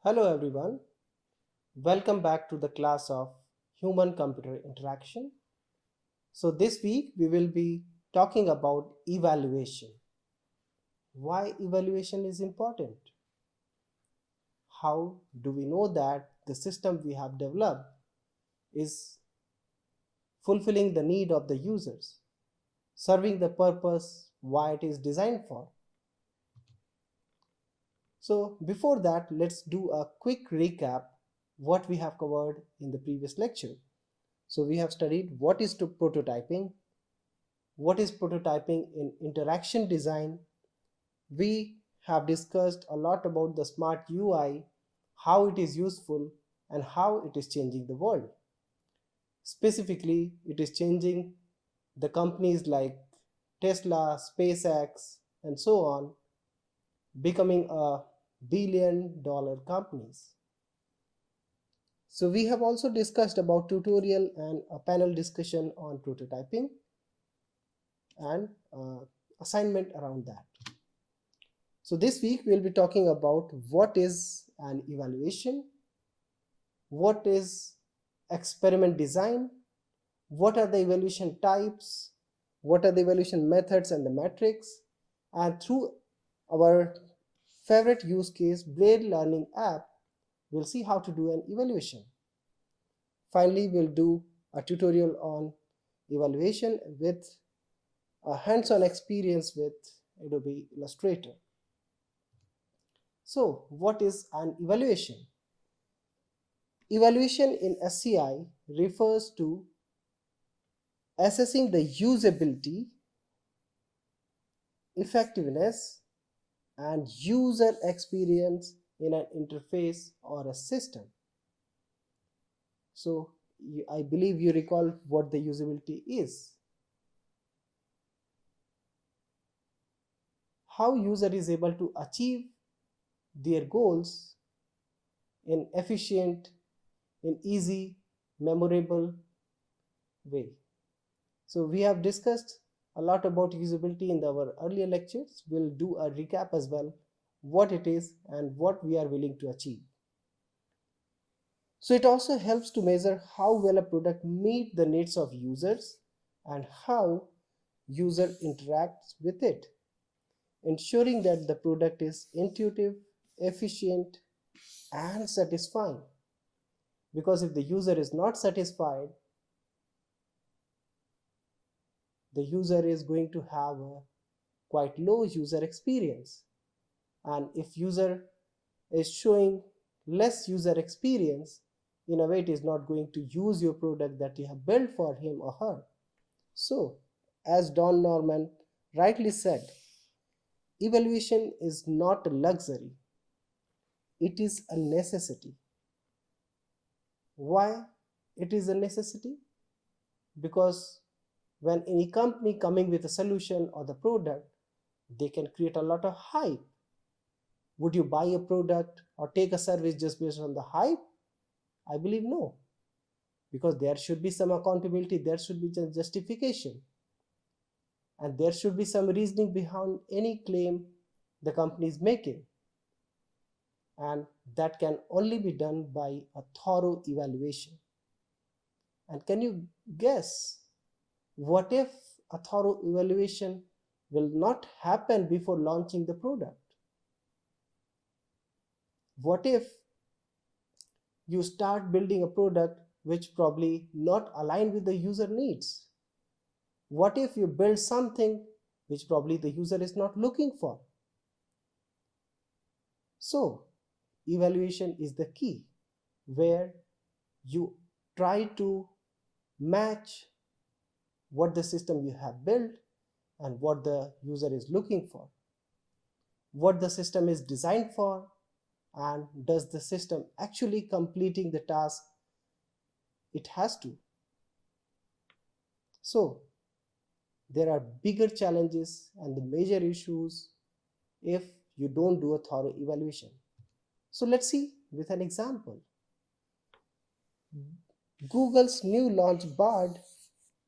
Hello everyone, welcome back to the class of human-computer interaction. So this week we will be talking about evaluation. Why evaluation is important? How do we know that the system we have developed is fulfilling the need of the users, serving the purpose why it is designed for? So before that, let's do a quick recap what we have covered in the previous lecture. So we have studied what is prototyping, what is prototyping in interaction design. We have discussed a lot about the smart UI, how it is useful and how it is changing the world. Specifically, it is changing the companies like Tesla, SpaceX, and so on, becoming a billion-dollar companies. So we have also discussed about tutorial and a panel discussion on prototyping and assignment around that. So this week we'll be talking about what is an evaluation, what is experiment design, what are the evaluation types, what are the evaluation methods and the metrics, and through our favorite use case, Blade Learning app, we'll see how to do an evaluation. Finally, we'll do a tutorial on evaluation with a hands-on experience with Adobe Illustrator. So, what is an evaluation? Evaluation in SCI refers to assessing the usability, effectiveness, and user experience in an interface or a system. So, I believe you recall what the usability is. How user is able to achieve their goals in efficient, in easy, memorable way. So we have discussed a lot about usability in our earlier lectures. We'll do a recap as well, what it is and what we are willing to achieve. So it also helps to measure how well a product meets the needs of users and how user interacts with it, ensuring that the product is intuitive, efficient, and satisfying. Because if the user is not satisfied, the user is going to have a quite low user experience. And if user is showing less user experience, in a way it is not going to use your product that you have built for him or her. So, as Don Norman rightly said, evaluation is not a luxury, it is a necessity. Why it is a necessity? Because when any company coming with a solution or the product, they can create a lot of hype. Would you buy a product or take a service just based on the hype? I believe no, because there should be some accountability, there should be justification, and there should be some reasoning behind any claim the company is making. And that can only be done by a thorough evaluation. And can you guess what if a thorough evaluation will not happen before launching the product? What if you start building a product which probably not aligned with the user needs? What if you build something which probably the user is not looking for? So evaluation is the key, where you try to match what the system you have built and what the user is looking for, what the system is designed for, and does the system actually completing the task it has to. So there are bigger challenges and the major issues if you don't do a thorough evaluation. So let's see with an example. Google's new launch Bard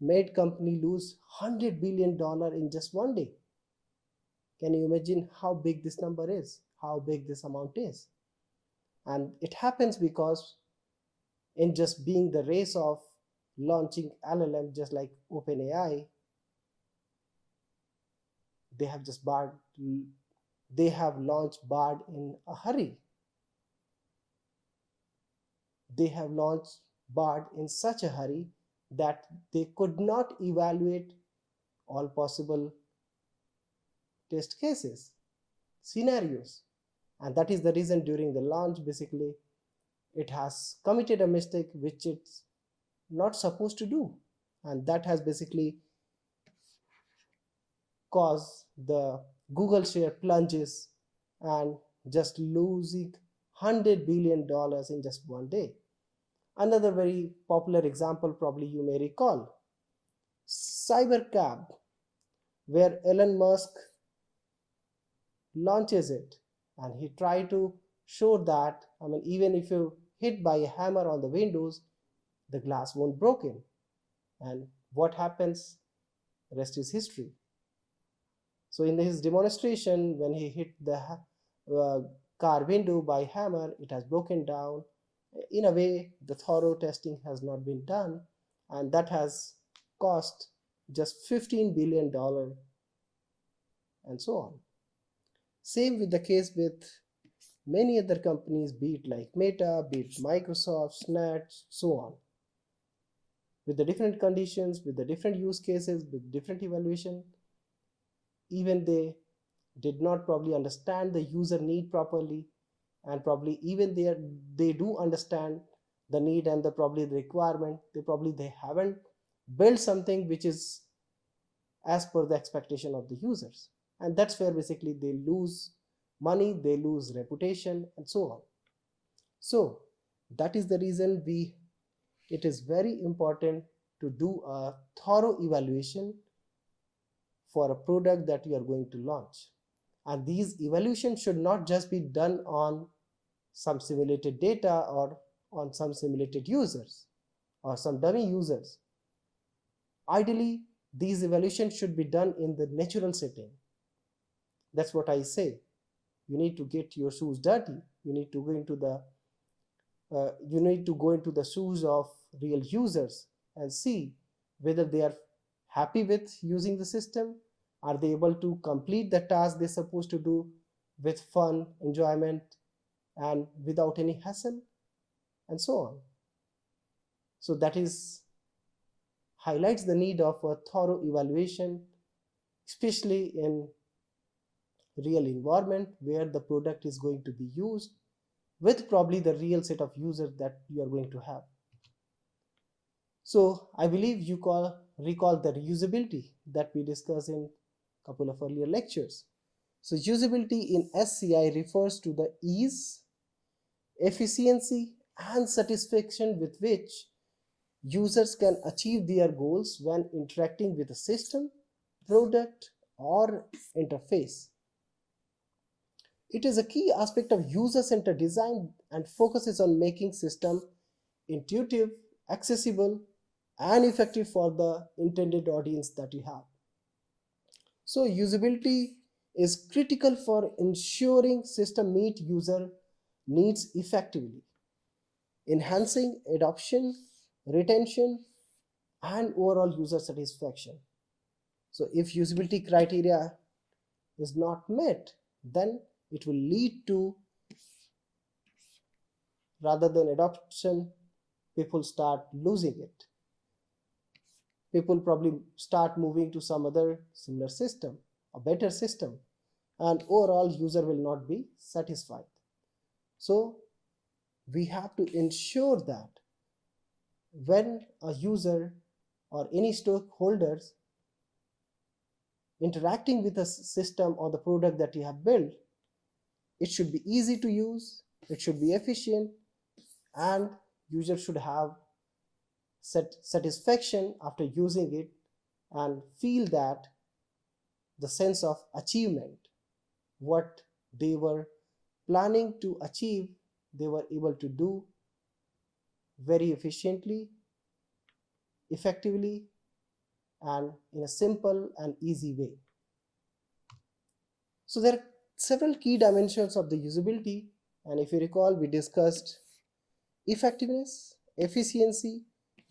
made company lose $100 billion in just one day. Can you imagine how big this number is? How big this amount is? And it happens because in just being the race of launching LLM, just like OpenAI, they have just barred, they have launched Bard in a hurry. They have launched Bard in such a hurry that they could not evaluate all possible test cases, scenarios. And that is the reason during the launch, basically, it has committed a mistake which it's not supposed to do. And that has basically caused the Google share plunges and just losing $100 billion in just one day. Another very popular example, probably you may recall, Cybercab, where Elon Musk launches it, and he tried to show that, even if you hit by a hammer on the windows, the glass won't broken. And what happens? Rest is history. So in his demonstration, when he hit the car window by hammer, it has broken down. In a way, the thorough testing has not been done, and that has cost just $15 billion and so on. Same with the case with many other companies, be it like Meta, be it Microsoft, Snap, so on. With the different conditions, with the different use cases, with different evaluation, even they did not probably understand the user need properly, and probably even they do understand the need and the probably the requirement, they haven't built something which is as per the expectation of the users, and that's where basically they lose money, they lose reputation, and so on. So that is the reason it is very important to do a thorough evaluation for a product that you are going to launch. And these evaluations should not just be done on some simulated data or on some simulated users or some dummy users. Ideally, these evaluations should be done in the natural setting. That's what I say. You need to get your shoes dirty. You need to go into the shoes of real users and see whether they are happy with using the system. Are they able to complete the task they're supposed to do with fun, enjoyment, and without any hassle, and so on. So that is highlights the need of a thorough evaluation, especially in real environment where the product is going to be used with probably the real set of users that you are going to have. So I believe you recall the reusability that we discussed in a couple of earlier lectures. So usability in SCI refers to the ease, efficiency, and satisfaction with which users can achieve their goals when interacting with a system, product, or interface. It is a key aspect of user-centered design and focuses on making system intuitive, accessible, and effective for the intended audience that you have. So usability is critical for ensuring system meet user needs effectively, enhancing adoption, retention, and overall user satisfaction. So if usability criteria is not met, then it will lead to, rather than adoption, people start losing it. People probably start moving to some other similar system, a better system, and overall user will not be satisfied. So we have to ensure that when a user or any stakeholders interacting with a system or the product that you have built, it should be easy to use, it should be efficient, and user should have satisfaction after using it and feel that the sense of achievement, what they were planning to achieve, they were able to do very efficiently, effectively, and in a simple and easy way. So there are several key dimensions of the usability And if you recall, we discussed effectiveness, efficiency,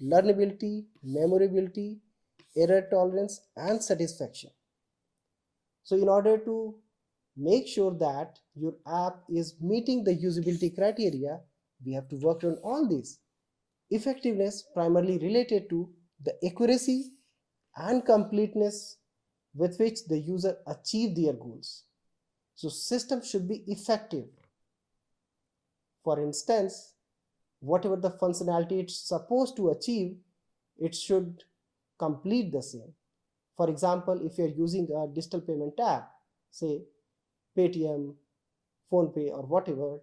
learnability, memorability, error tolerance, and satisfaction. So in order to make sure that your app is meeting the usability criteria, we have to work on all these. Effectiveness primarily related to the accuracy and completeness with which the user achieve their goals. So system should be effective. For instance, whatever the functionality it's supposed to achieve, it should complete the same. For example, if you're using a digital payment app, say Paytm, PhonePe or whatever,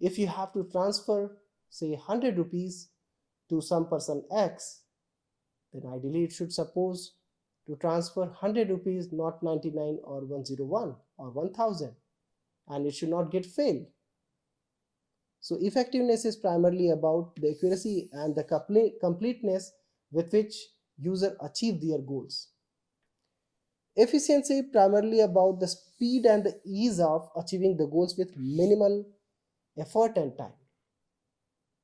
if you have to transfer say 100 rupees to some person X, then ideally it should suppose to transfer 100 rupees, not 99 or 101 or 1000, and it should not get failed. So effectiveness is primarily about the accuracy and the completeness with which user achieve their goals. Efficiency primarily about the speed and the ease of achieving the goals with minimal effort and time.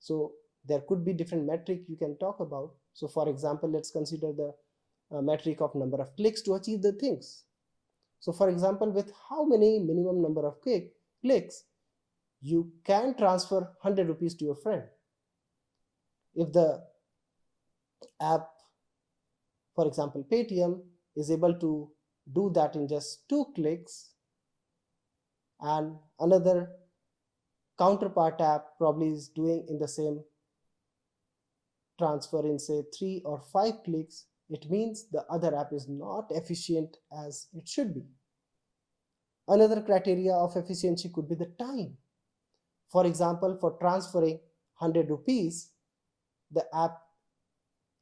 So there could be different metric you can talk about. So for example, let's consider the metric of number of clicks to achieve the things. So for example, with how many minimum number of clicks you can transfer 100 rupees to your friend. If the app, for example Paytm, is able to do that in just 2 clicks, and another counterpart app probably is doing in the same transfer in say 3 or 5 clicks, it means the other app is not efficient as it should be. Another criteria of efficiency could be the time. For example, for transferring 100 rupees, the app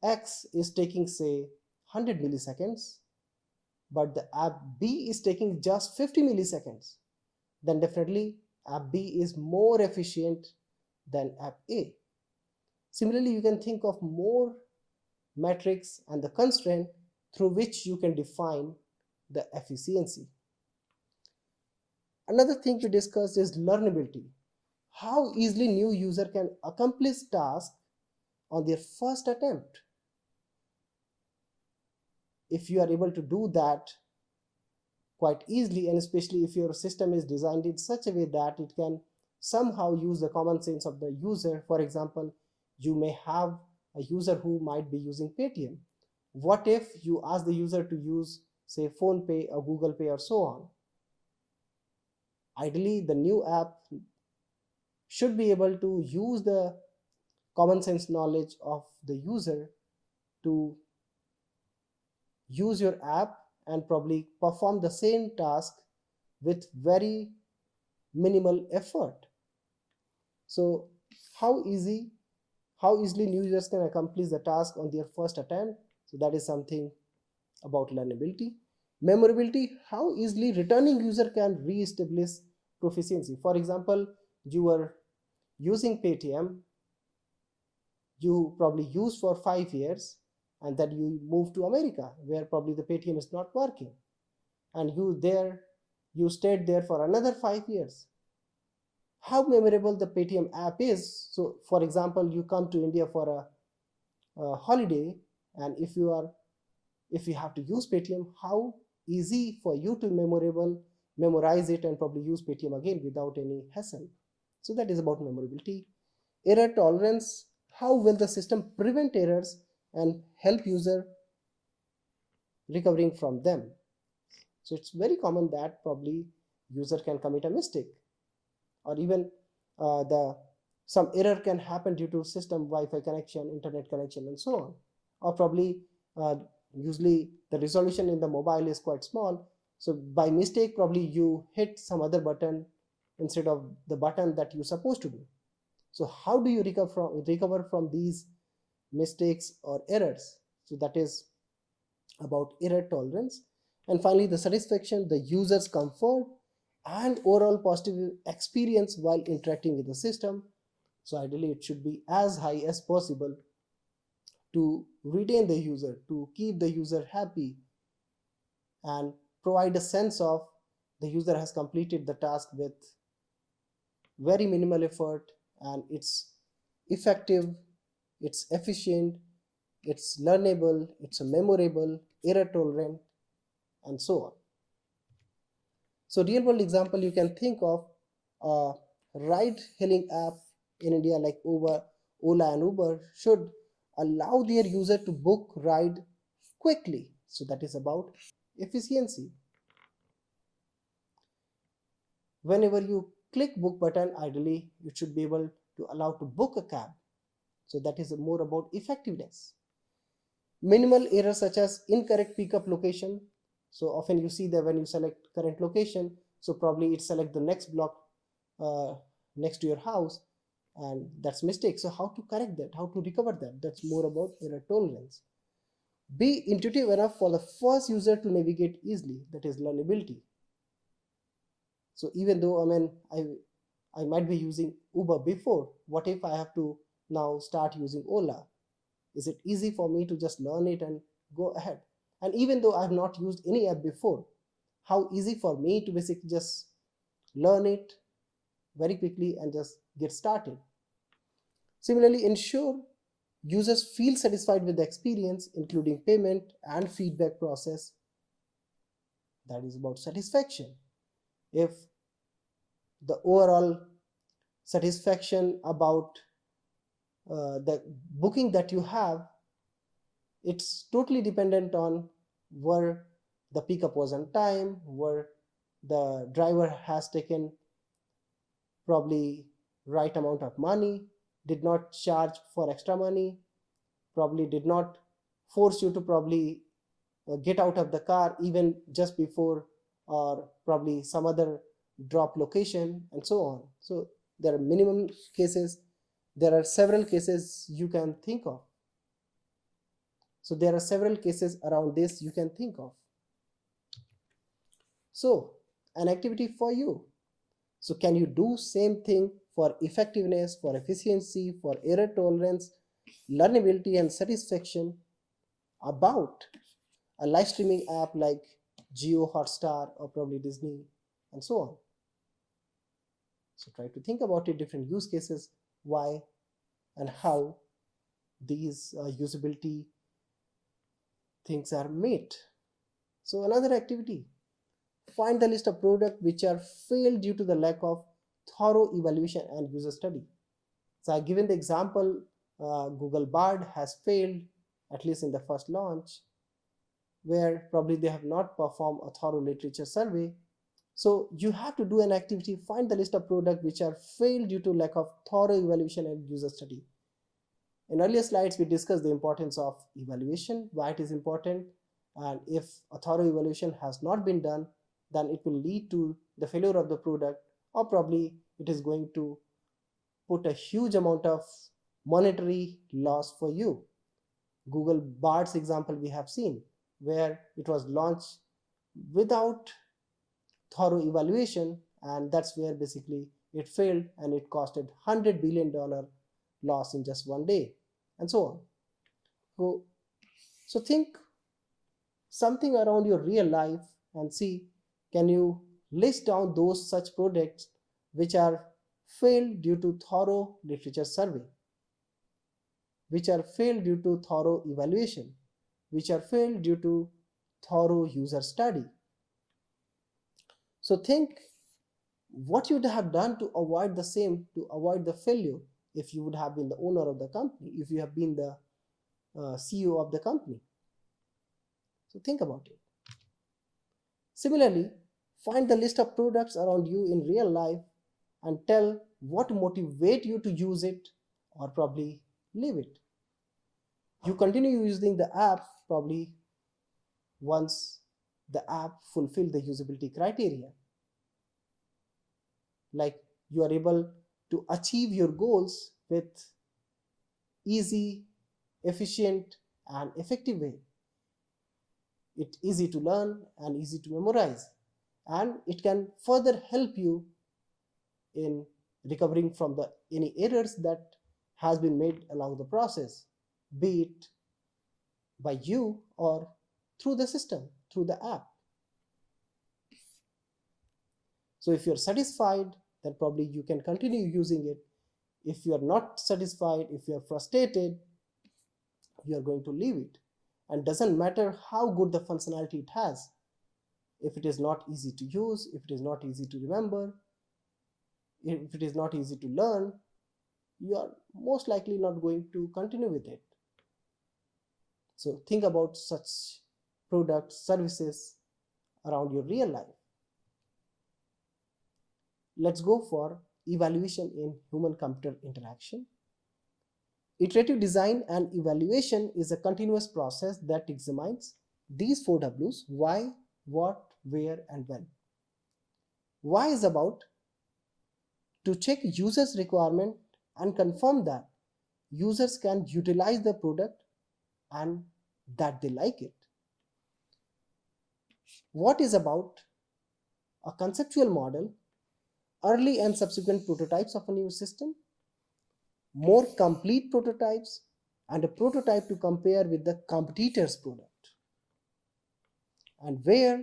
X is taking say 100 milliseconds, but the app B is taking just 50 milliseconds. Then definitely app B is more efficient than app A. Similarly, you can think of more metrics and the constraint through which you can define the efficiency. Another thing we discussed is learnability. How easily new user can accomplish tasks on their first attempt. If you are able to do that quite easily, and especially if your system is designed in such a way that it can somehow use the common sense of the user. For example, you may have a user who might be using Paytm. What if you ask the user to use say PhonePe or Google Pay or so on? Ideally, the new app should be able to use the common sense knowledge of the user to use your app and probably perform the same task with very minimal effort. So how easily new users can accomplish the task on their first attempt. So that is something about learnability. Memorability, how easily returning user can re-establish proficiency. For example, you were using Paytm, you probably used for 5 years, and then you move to America where probably the Paytm is not working, and you stayed there for another 5 years. How memorable the Paytm app is. So for example, you come to India for a holiday, and if you have to use Paytm, how easy for you to memorize it and probably use Paytm again without any hassle. So that is about memorability. Error tolerance, how will the system prevent errors and help user recovering from them. So it's very common that probably user can commit a mistake, or even some error can happen due to system Wi-Fi connection, internet connection, and so on. Or probably usually the resolution in the mobile is quite small, so by mistake probably you hit some other button instead of the button that you're supposed to do. So how do you recover from these mistakes or errors? So that is about error tolerance. And finally, the satisfaction, the user's comfort and overall positive experience while interacting with the system. So ideally it should be as high as possible to retain the user, to keep the user happy, and provide a sense of the user has completed the task with very minimal effort, and it's effective, it's efficient, it's learnable, it's memorable, error tolerant, and so on. So real world example, you can think of a ride hailing app in India like Uber, Ola and Uber should allow their user to book ride quickly. So that is about efficiency. Whenever you click book button, ideally you should be able to allow to book a cab. So that is more about effectiveness. Minimal errors such as incorrect pickup location. So often you see that when you select current location, so probably it select the next block uh, next to your house, and that's mistake. So how to correct that, how to recover that, that's more about error tolerance. Be intuitive enough for the first user to navigate easily, that is learnability. So even though I might be using Uber before, what if I have to now start using Ola? Is it easy for me to just learn it and go ahead? And even though I have not used any app before, how easy for me to basically just learn it very quickly and just get started. Similarly, ensure users feel satisfied with the experience, including payment and feedback process. That is about satisfaction. If the overall satisfaction about the booking that you have, it's totally dependent on where the pickup was on time, where the driver has taken probably right amount of money, did not charge for extra money, probably did not force you to probably get out of the car even just before, or probably some other drop location, and so on. So there are minimum cases, there are several cases you can think of. So there are several cases around this you can think of. So an activity for you. So can you do same thing for effectiveness, for efficiency, for error tolerance, learnability and satisfaction about a live streaming app like Jio Hotstar or probably Disney and so on? So try to think about it, different use cases, why and how these usability things are made. So another activity, find the list of products which are failed due to the lack of thorough evaluation and user study. So I've given the example, Google Bard has failed, at least in the first launch, where probably they have not performed a thorough literature survey. So you have to do an activity, find the list of products which are failed due to lack of thorough evaluation and user study. In earlier slides, we discussed the importance of evaluation, why it is important, and if a thorough evaluation has not been done, then it will lead to the failure of the product, or probably it is going to put a huge amount of monetary loss for you. Google Bard's example we have seen, where it was launched without thorough evaluation, and that's where basically it failed and it costed $100 billion loss in just one day, and so on. So think something around your real life and see, can you list down those such products which are failed due to thorough literature survey, which are failed due to thorough evaluation, which are failed due to thorough user study. So think what you would have done to avoid the same, to avoid the failure, if you would have been the owner of the company, if you have been the CEO of the company. So think about it. Similarly, find the list of products around you in real life and tell what motivate you to use it or probably leave it. You continue using the app probably once the app fulfill the usability criteria. Like you are able to achieve your goals with easy, efficient and effective way. It's easy to learn and easy to memorize, and it can further help you in recovering from any errors that has been made along the process, be it by you or through the system, through the app. So if you're satisfied, then probably you can continue using it. If you are not satisfied, if you are frustrated, you are going to leave it. And doesn't matter how good the functionality it has, if it is not easy to use, if it is not easy to remember, if it is not easy to learn, you are most likely not going to continue with it. So think about such products, services around your real life. Let's go for evaluation in human-computer interaction. Iterative design and evaluation is a continuous process that examines these 4 W's: why, what, where, and when. Why is about to check users' requirement and confirm that users can utilize the product and that they like it. What is about a conceptual model, early and subsequent prototypes of a new system, more complete prototypes, and a prototype to compare with the competitor's product. And where?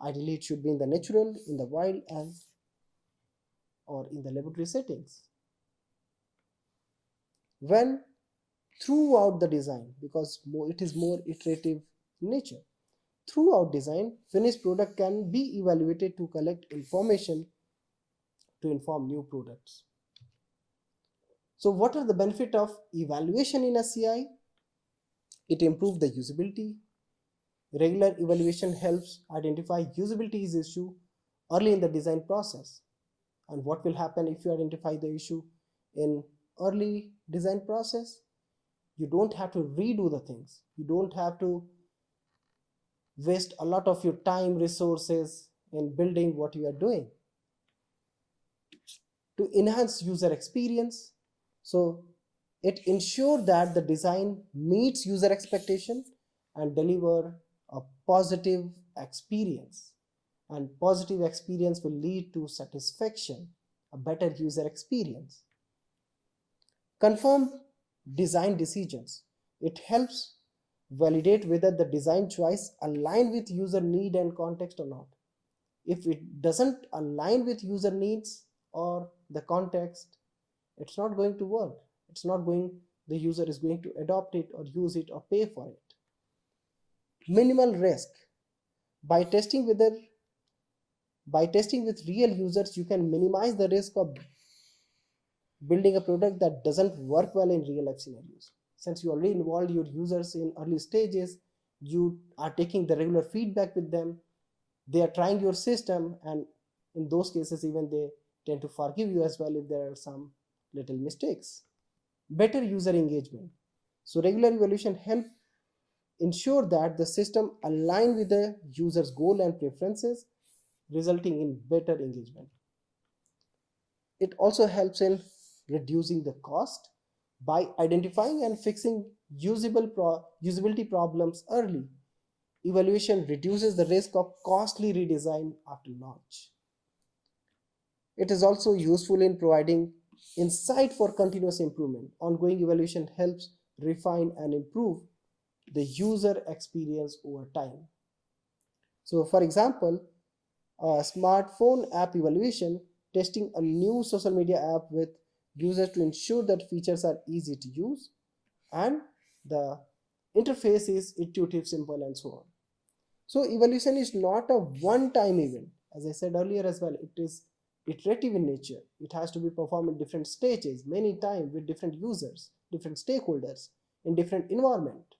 Ideally, it should be in the natural, in the wild, and or in the laboratory settings. When? Throughout the design, because it is more iterative in nature. Throughout design, finished product can be evaluated to collect information to inform new products. So what are the benefits of evaluation in SCI? It improves the usability. Regular evaluation helps identify usability issue early in the design process. And what will happen if you identify the issue in early design process? You don't have to redo the things. You don't have to waste a lot of your time, resources in building what you are doing. To enhance user experience, so it ensures that the design meets user expectation and deliver a positive experience. And positive experience will lead to satisfaction, a better user experience. Confirm design decisions. It helps validate whether the design choice align with user need and context or not. If it doesn't align with user needs or the context, it's not going to work. The user is going to adopt it or use it or pay for it. Minimal risk. By testing with real users, you can minimize the risk of building a product that doesn't work well in real life scenarios. Since you already involved your users in early stages, you are taking the regular feedback with them, they are trying your system, and in those cases even they tend to forgive you as well if there are some little mistakes. Better user engagement. So regular evaluation helps ensure that the system align with the user's goal and preferences, resulting in better engagement. It also helps in reducing the cost by identifying and fixing usability problems early. Evaluation reduces the risk of costly redesign after launch. It is also useful in providing insight for continuous improvement. Ongoing evaluation helps refine and improve the user experience over time. So for example, a smartphone app evaluation, testing a new social media app with users to ensure that features are easy to use and the interface is intuitive, simple, and so on. So evaluation is not a one-time event. As I said earlier as well, it is iterative in nature. It has to be performed in different stages, many times with different users, different stakeholders, in different environment.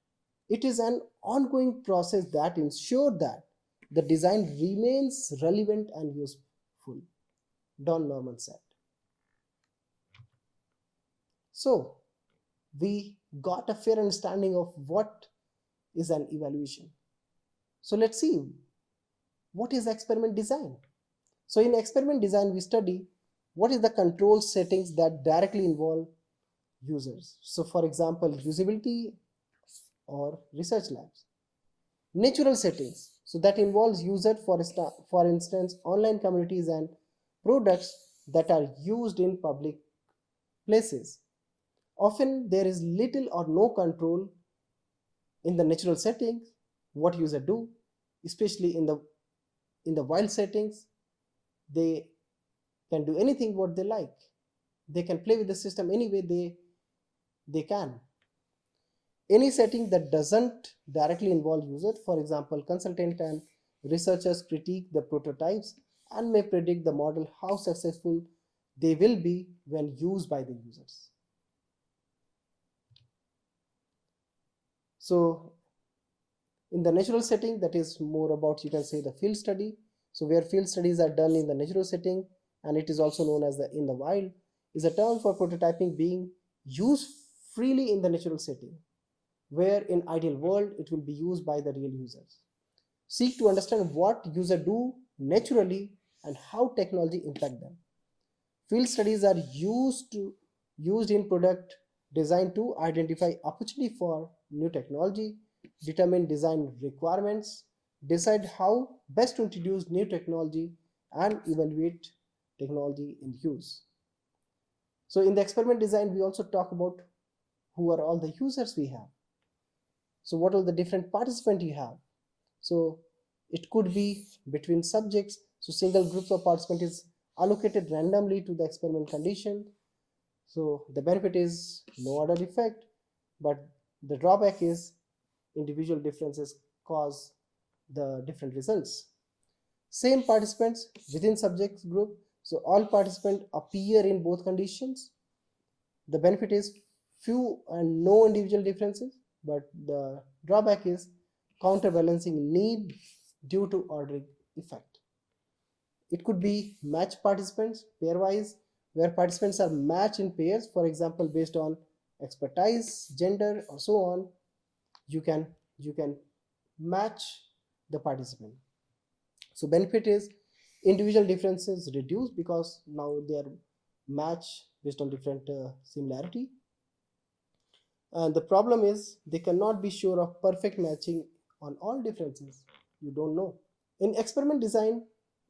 It is an ongoing process that ensures that the design remains relevant and useful. Don Norman said. So we got a fair understanding of what is an evaluation. So let's see, what is experiment design? So in experiment design, we study what is the control settings that directly involve users. So for example, usability or research labs. Natural settings, so that involves users, for instance, online communities and products that are used in public places. Often there is little or no control in the natural settings, what user do, especially in the wild settings. they can do anything what they like. They can play with the system any way they can. Any setting that doesn't directly involve users, for example, consultant and researchers critique the prototypes and may predict the model how successful they will be when used by the users. So in the natural setting, that is more about, you can say, the field study. So where field studies are done in the natural setting, and it is also known as the in the wild, is a term for prototyping being used freely in the natural setting, where in ideal world it will be used by the real users. Seek to understand what users do naturally and how technology impact them. Field studies are used in product design to identify opportunity for new technology, determine design requirements, decide how best to introduce new technology, and evaluate technology in use. So in the experiment design, we also talk about who are all the users we have. So what are the different participants you have? So it could be between subjects. So single groups of participants is allocated randomly to the experiment condition. So the benefit is no order effect, but the drawback is individual differences cause the different results. Same participants within subjects group. So all participants appear in both conditions. The benefit is few and no individual differences, but the drawback is counterbalancing need due to ordering effect. It could be matched participants pairwise, where participants are matched in pairs, for example, based on expertise, gender, or so on. You can match the participant. So benefit is individual differences reduced because now they are matched based on different similarity. And the problem is they cannot be sure of perfect matching on all differences. You don't know. In experiment design,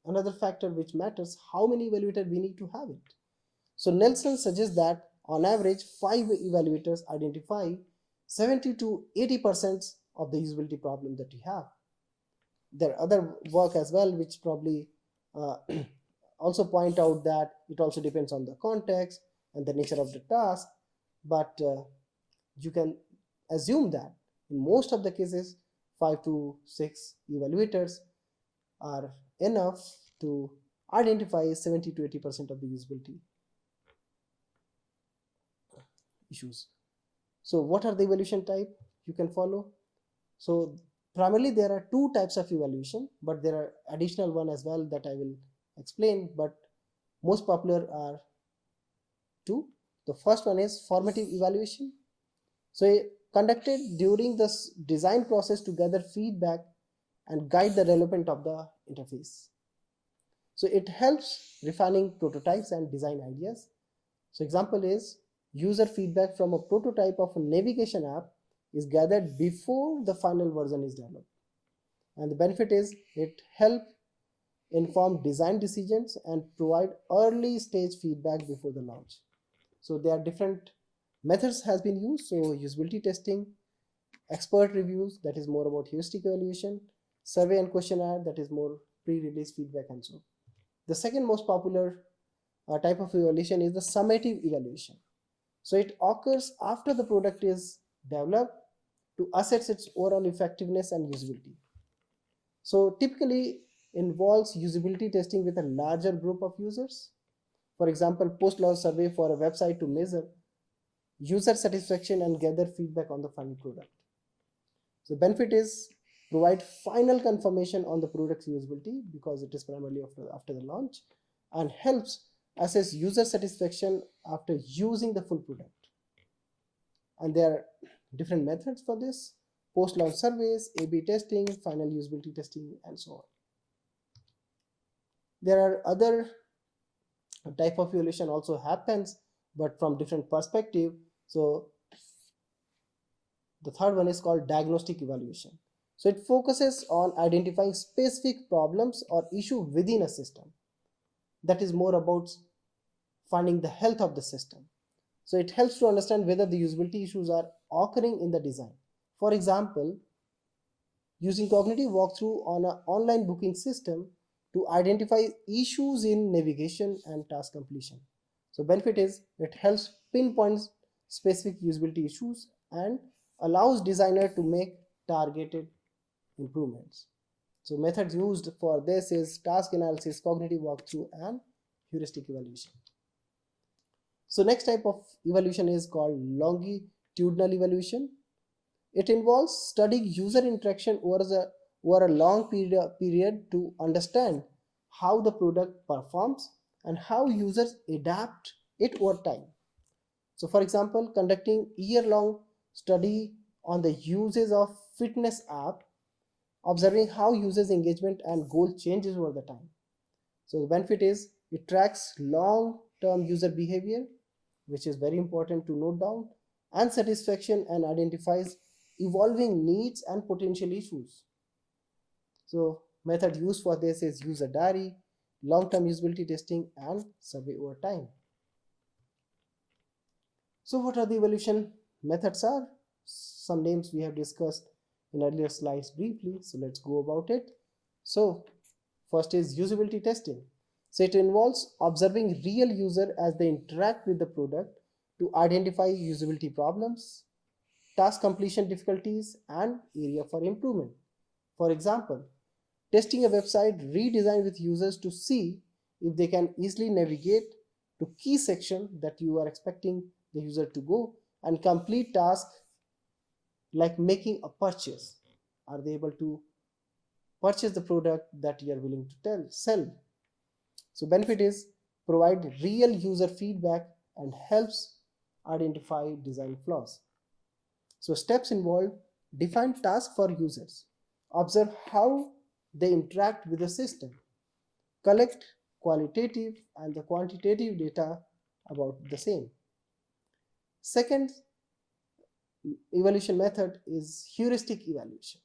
another factor which matters, how many evaluators we need to have it. So Nelson suggests that on average 5 evaluators identify 70 to 80% of the usability problem that you have. There are other work as well which probably also point out that it also depends on the context and the nature of the task, but you can assume that in most of the cases 5 to 6 evaluators are enough to identify 70 to 80% of the usability issues. So what are the evaluation type you can follow? So primarily there are two types of evaluation, but there are additional one as well that I will explain, but most popular are two. The first one is formative evaluation. So conducted during the design process to gather feedback and guide the development of the interface. So it helps refining prototypes and design ideas. So example is user feedback from a prototype of a navigation app is gathered before the final version is developed. And the benefit is it helps inform design decisions and provide early stage feedback before the launch. So there are different methods has been used. So usability testing, expert reviews, that is more about heuristic evaluation, survey and questionnaire, that is more pre-release feedback, and so. The second most popular type of evaluation is the summative evaluation. So it occurs after the product is developed to assess its overall effectiveness and usability. So typically involves usability testing with a larger group of users. For example, post-launch survey for a website to measure user satisfaction and gather feedback on the final product. So benefit is provide final confirmation on the product's usability because it is primarily after the launch, and helps assess user satisfaction after using the full product. And there are different methods for this: post-launch surveys, A/B testing, final usability testing, and so on. There are other type of evaluation also happens, but from different perspective. So the third one is called diagnostic evaluation. So it focuses on identifying specific problems or issue within a system. That is more about finding the health of the system. So it helps to understand whether the usability issues are occurring in the design. For example, using cognitive walkthrough on an online booking system, to identify issues in navigation and task completion. So benefit is it helps pinpoint specific usability issues and allows designer to make targeted improvements. So methods used for this is task analysis, cognitive walkthrough, and heuristic evaluation. So next type of evaluation is called longitudinal evaluation. It involves studying user interaction over a long period to understand how the product performs and how users adapt it over time. So for example, conducting year-long study on the uses of fitness app, observing how users engagement and goal changes over the time. So the benefit is it tracks long-term user behavior, which is very important to note down, and satisfaction, and identifies evolving needs and potential issues. So method used for this is user diary, long-term usability testing, and survey over time. So what are the evaluation methods are? Some names we have discussed in earlier slides briefly, so let's go about it. So first is usability testing. So it involves observing real user as they interact with the product to identify usability problems, task completion difficulties, and area for improvement. For example, testing a website redesigned with users to see if they can easily navigate to key section that you are expecting the user to go and complete tasks like making a purchase. Are they able to purchase the product that you are willing to sell? So benefit is provide real user feedback and helps identify design flaws. So steps involve define tasks for users, observe how they interact with the system, collect qualitative and the quantitative data about the same. Second evaluation method is heuristic evaluation.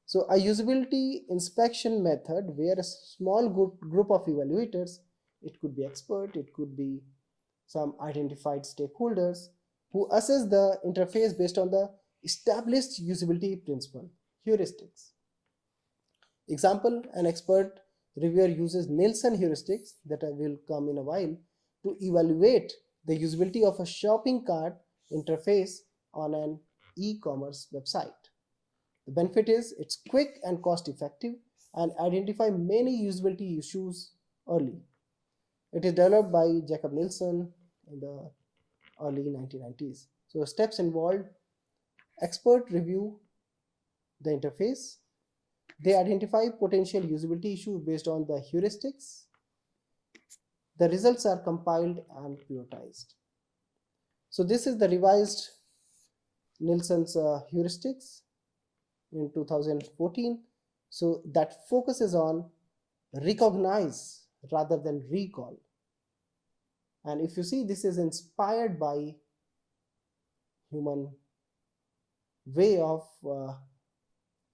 So a usability inspection method where a small group of evaluators, it could be expert, it could be some identified stakeholders, who assess the interface based on the established usability principle, heuristics. Example, an expert reviewer uses Nielsen heuristics that I will come in a while to evaluate the usability of a shopping cart interface on an e-commerce website. The benefit is it's quick and cost effective and identify many usability issues early. It is developed by Jacob Nielsen in the early 1990s. So steps involved: expert review the interface, they identify potential usability issues based on the heuristics, the results are compiled and prioritized. So this is the revised Nielsen's heuristics in 2014. So that focuses on recognize rather than recall. And if you see, this is inspired by human way of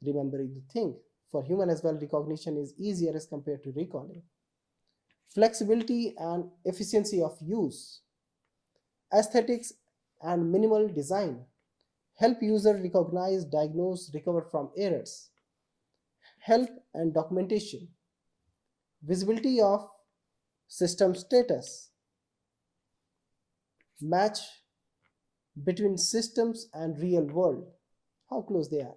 remembering the thing. For human as well, recognition is easier as compared to recalling. Flexibility and efficiency of use, aesthetics and minimal design, help user recognize, diagnose, recover from errors, help and documentation, visibility of system status, match between systems and real world, how close they are,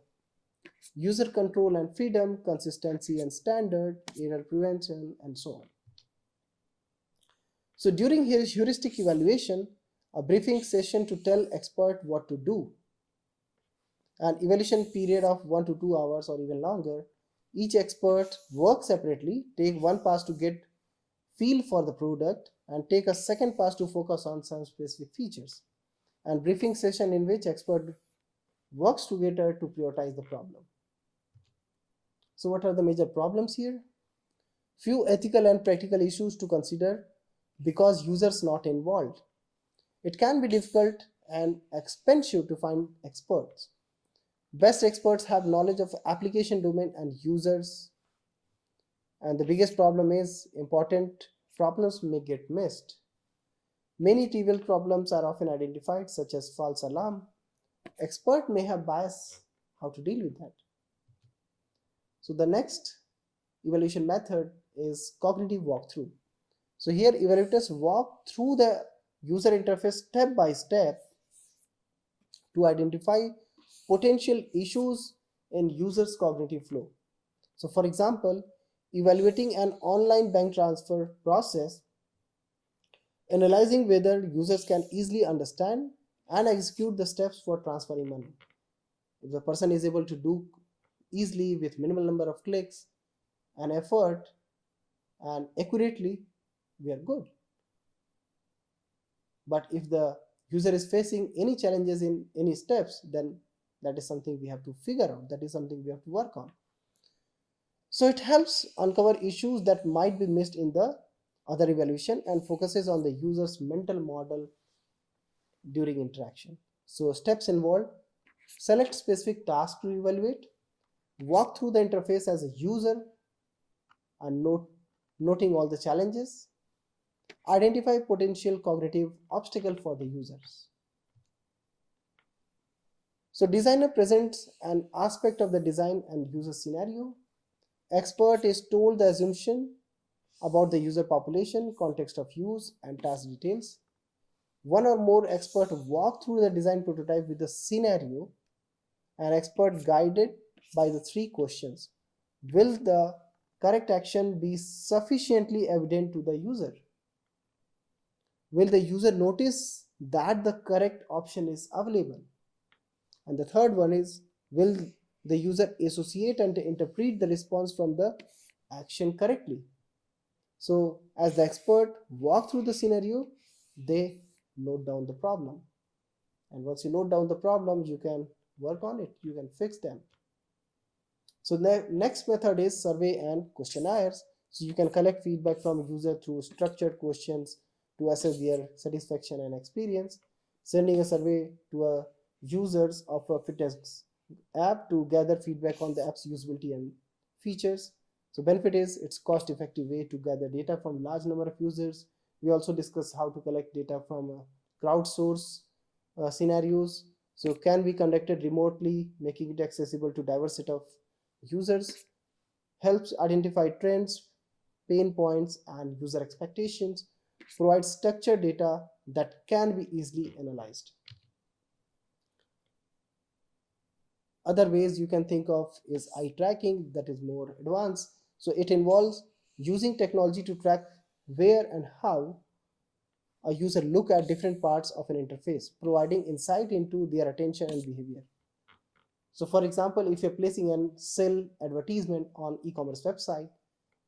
user control and freedom, consistency and standard, error prevention, and so on. So during his heuristic evaluation, a briefing session to tell expert what to do, an evaluation period of 1 to 2 hours or even longer. Each expert works separately, take one pass to get feel for the product and take a second pass to focus on some specific features, and briefing session in which expert works together to prioritize the problem. So what are the major problems here? Few ethical and practical issues to consider because users not involved. It can be difficult and expensive to find experts. Best experts have knowledge of application domain and users. And the biggest problem is important problems may get missed. Many trivial problems are often identified, such as false alarm. Expert may have bias. How to deal with that? So the next evaluation method is cognitive walkthrough. So here evaluators walk through the user interface step by step to identify potential issues in users' cognitive flow. So for example, evaluating an online bank transfer process, analyzing whether users can easily understand and execute the steps for transferring money. If the person is able to do easily with minimal number of clicks and effort and accurately, we are good. But if the user is facing any challenges in any steps, then that is something we have to figure out, that is something we have to work on. So it helps uncover issues that might be missed in the other evaluation and focuses on the user's mental model during interaction. So steps involved: select specific tasks to evaluate, walk through the interface as a user and noting all the challenges, identify potential cognitive obstacle for the users. So designer presents an aspect of the design and user scenario. Expert is told the assumption about the user population, context of use, and task details. One or more expert walk through the design prototype with the scenario. An expert guided by the three questions. Will the correct action be sufficiently evident to the user? Will the user notice that the correct option is available? And the third one is, will the user associate and interpret the response from the action correctly? So as the expert walk through the scenario, they note down the problem. And once you note down the problem, you can work on it, you can fix them. So the next method is survey and questionnaires. So you can collect feedback from user through structured questions to assess their satisfaction and experience. Sending a survey to a users of a fitness app to gather feedback on the app's usability and features. So benefit is it's cost-effective way to gather data from large number of users. We also discuss how to collect data from crowdsource scenarios. So can be conducted remotely, making it accessible to diverse set of users. Helps identify trends, pain points, and user expectations. Provides structured data that can be easily analyzed. Other ways you can think of is eye tracking, that is more advanced. So it involves using technology to track where and how a user look at different parts of an interface, providing insight into their attention and behavior. So for example, if you're placing a sale advertisement on e-commerce website,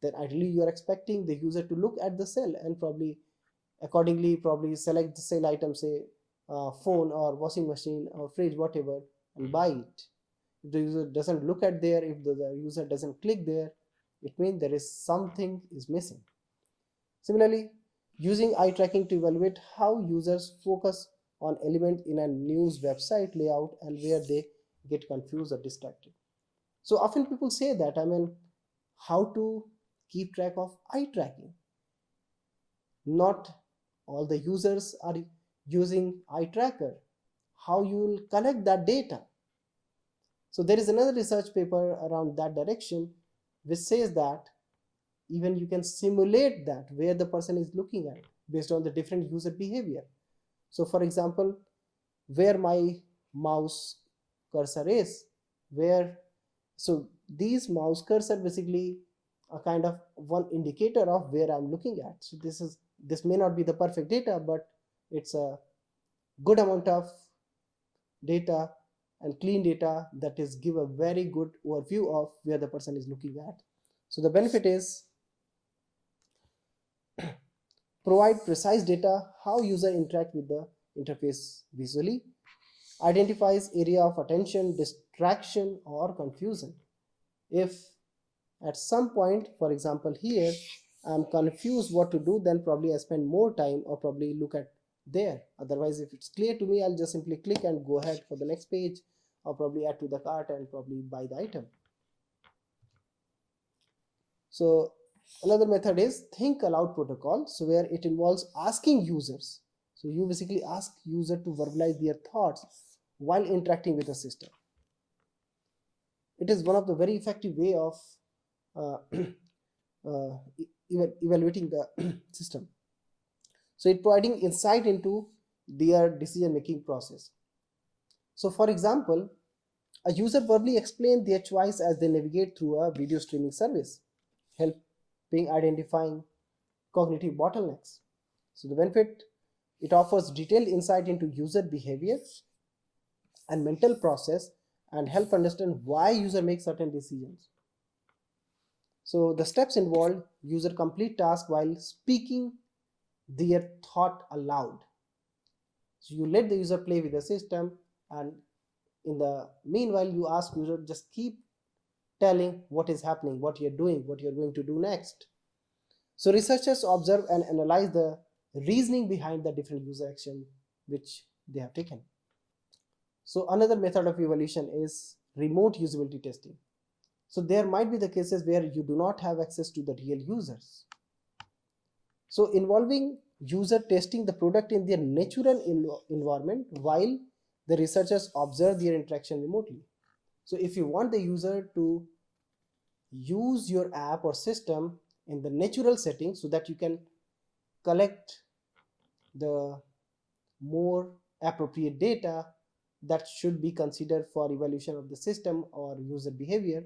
then ideally you are expecting the user to look at the sale and probably accordingly select the sale item, say phone or washing machine or fridge, whatever, and buy it. If the user doesn't look at there, if the user doesn't click there, it means there is something is missing. Similarly, using eye tracking to evaluate how users focus on element in a news website layout and where they get confused or distracted. So often people say that, how to keep track of eye tracking? Not all the users are using eye tracker. How you will collect that data? So there is another research paper around that direction which says that even you can simulate that where the person is looking at based on the different user behavior. So for example, where my mouse cursor is, so these mouse cursor basically a kind of one indicator of where I'm looking at. So this may not be the perfect data, but it's a good amount of data and clean data that is give a very good overview of where the person is looking at. So the benefit is provide precise data how user interact with the interface visually, identifies area of attention, distraction, or confusion. If at some point, for example here, I'm confused what to do, then probably I spend more time or probably look at there. Otherwise, if it's clear to me, I'll just simply click and go ahead for the next page or probably add to the cart and probably buy the item. So another method is think aloud protocol, so where it involves asking users. So you basically ask user to verbalize their thoughts while interacting with the system. It is one of the very effective way of evaluating the system. So it providing insight into their decision making process. So for example, a user verbally explains their choice as they navigate through a video streaming service, helping identifying cognitive bottlenecks. So the benefit, it offers detailed insight into user behavior and mental process and help understand why user makes certain decisions. So the steps involved, user complete task while speaking their thought aloud. So you let the user play with the system, and in the meanwhile you ask user just keep telling what is happening, what you're doing, what you're going to do next. So researchers observe and analyze the reasoning behind the different user action which they have taken. So another method of evaluation is remote usability testing. So there might be the cases where you do not have access to the real users. So involving user testing the product in their natural environment while the researchers observe their interaction remotely. So if you want the user to use your app or system in the natural setting so that you can collect the more appropriate data that should be considered for evaluation of the system or user behavior,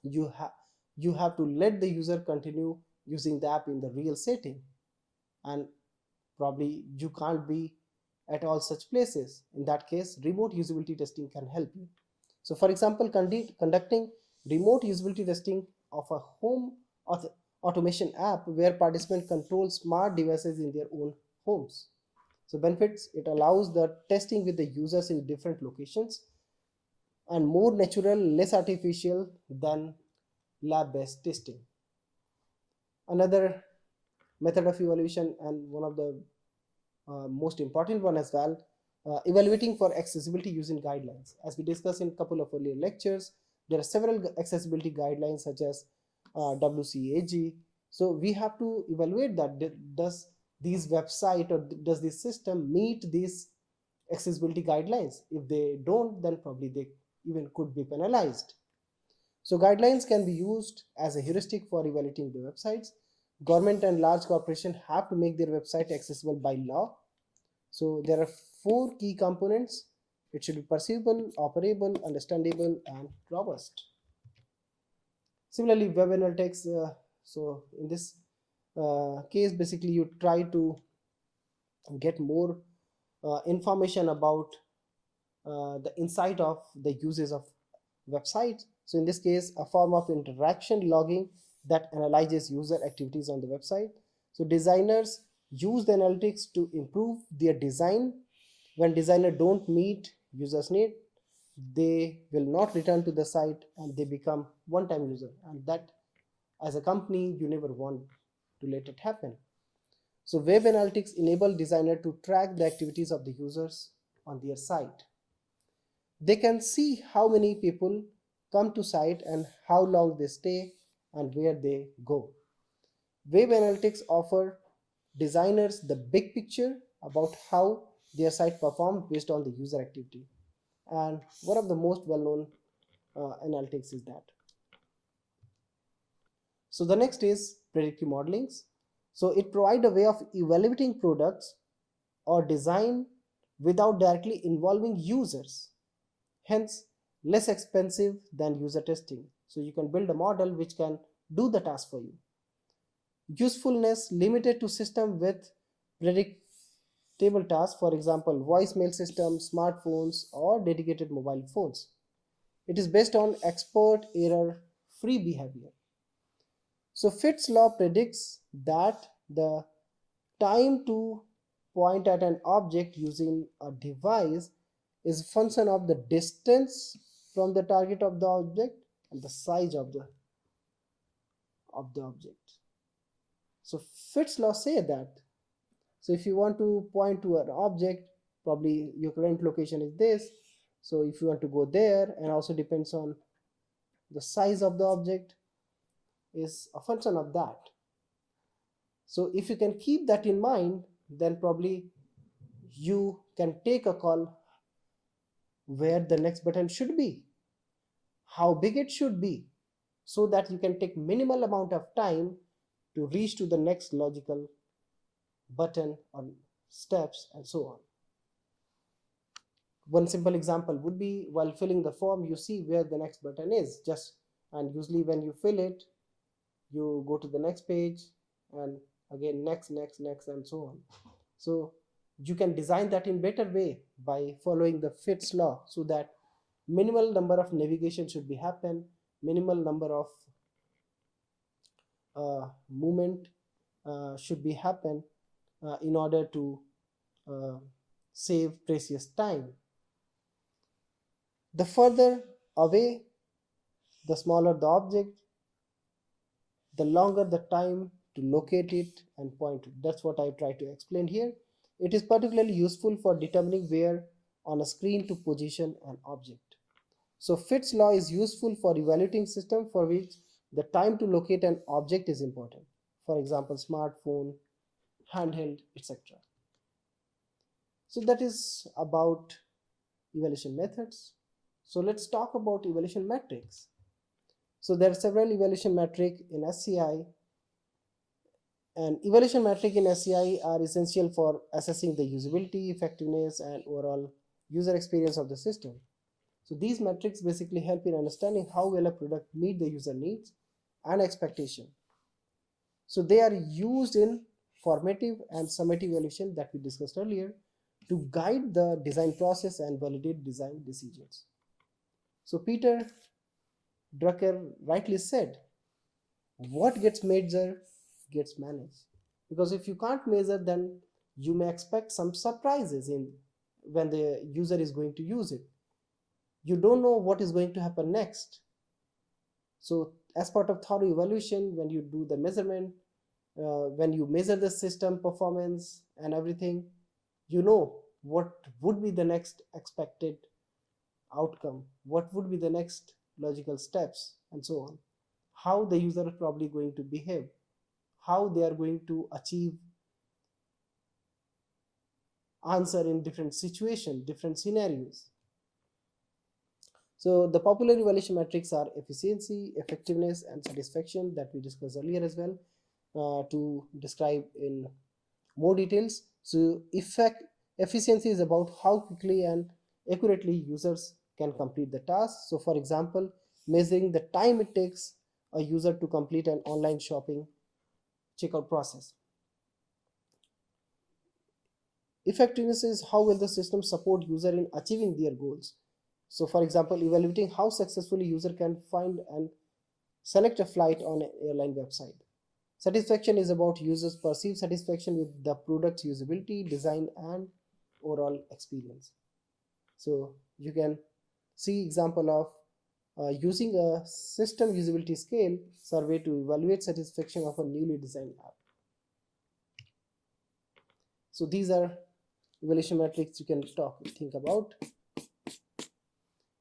you have to let the user continue using the app in the real setting, and probably you can't be at all such places. In that case, remote usability testing can help you. So for example, conducting remote usability testing of a home automation app where participants control smart devices in their own homes. So benefits, it allows the testing with the users in different locations and more natural, less artificial than lab-based testing. Another method of evaluation, and one of the most important one as well, evaluating for accessibility using guidelines. As we discussed in a couple of earlier lectures, there are several accessibility guidelines such as WCAG. So we have to evaluate that does this website or does this system meet these accessibility guidelines. If they don't, then probably they even could be penalized. So guidelines can be used as a heuristic for evaluating the websites. Government and large corporations have to make their website accessible by law. So there are 4 key components. It should be perceivable, operable, understandable, and robust. Similarly, web analytics. So in this case, basically you try to get more information about the insight of the uses of websites. So in this case, a form of interaction logging that analyzes user activities on the website. So designers use the analytics to improve their design. When designers don't meet users' need, they will not return to the site and they become one-time user, and that as a company you never want to let it happen. So web analytics enable designer to track the activities of the users on their site. They can see how many people come to site and how long they stay and where they go. Web analytics offer designers the big picture about how their site performs based on the user activity. And one of the most well-known analytics is that. So the next is predictive modeling. So it provides a way of evaluating products or design without directly involving users, hence less expensive than user testing. So you can build a model which can do the task for you. Usefulness limited to system with predictable tasks, for example voicemail systems, smartphones, or dedicated mobile phones. It is based on expert error free behavior. So Fitts law predicts that the time to point at an object using a device is a function of the distance from the target of the object and the size of the object. So Fitts law say that. So if you want to point to an object, probably your current location is this. So if you want to go there, and also depends on the size of the object, is a function of that. So if you can keep that in mind, then probably you can take a call where the next button should be, how big it should be. so that you can take minimal amount of time to reach to the next logical button or steps and so on. One simple example would be while filling the form, you see where the next button is, and usually when you fill it, you go to the next page and again next, and so on. So you can design that in better way by following the Fitts law, so that minimal number of navigation should be happen, minimal number of movement should be happen in order to uh, save precious time. The further away, the smaller the object, the longer the time to locate it and point it. That's what I try to explain here. It is particularly useful for determining where on a screen to position an object. So Fitts law is useful for evaluating system for which the time to locate an object is important. For example, smartphone, handheld, etc. So that is about evaluation methods. So let's talk about evaluation metrics. So there are several evaluation metrics in SCI, and evaluation metrics in SCI are essential for assessing the usability, effectiveness, and overall user experience of the system. So these metrics basically help in understanding how well a product meets the user needs and expectation. So they are used in formative and summative evaluation that we discussed earlier to guide the design process and validate design decisions. So Peter Drucker rightly said, what gets measured gets managed. Because if you can't measure, then you may expect some surprises in when the user is going to use it. You don't know what is going to happen next. So as part of thorough evaluation, when you do the measurement, when you measure the system performance and everything, you know what would be the next expected outcome, what would be the next logical steps, and so on, how the user is probably going to behave, how they are going to achieve answer in different situations, different scenarios. So the popular evaluation metrics are efficiency, effectiveness, and satisfaction that we discussed earlier as well. To describe in more details, so efficiency is about how quickly and accurately users can complete the task. So for example, measuring the time it takes a user to complete an online shopping checkout process. Effectiveness is how well the system support user in achieving their goals. So for example, evaluating how successfully user can find and select a flight on an airline website. Satisfaction is about users' perceived satisfaction with the product's usability, design, and overall experience. So you can see example of using a system usability scale survey to evaluate satisfaction of a newly designed app. So these are evaluation metrics you can think about.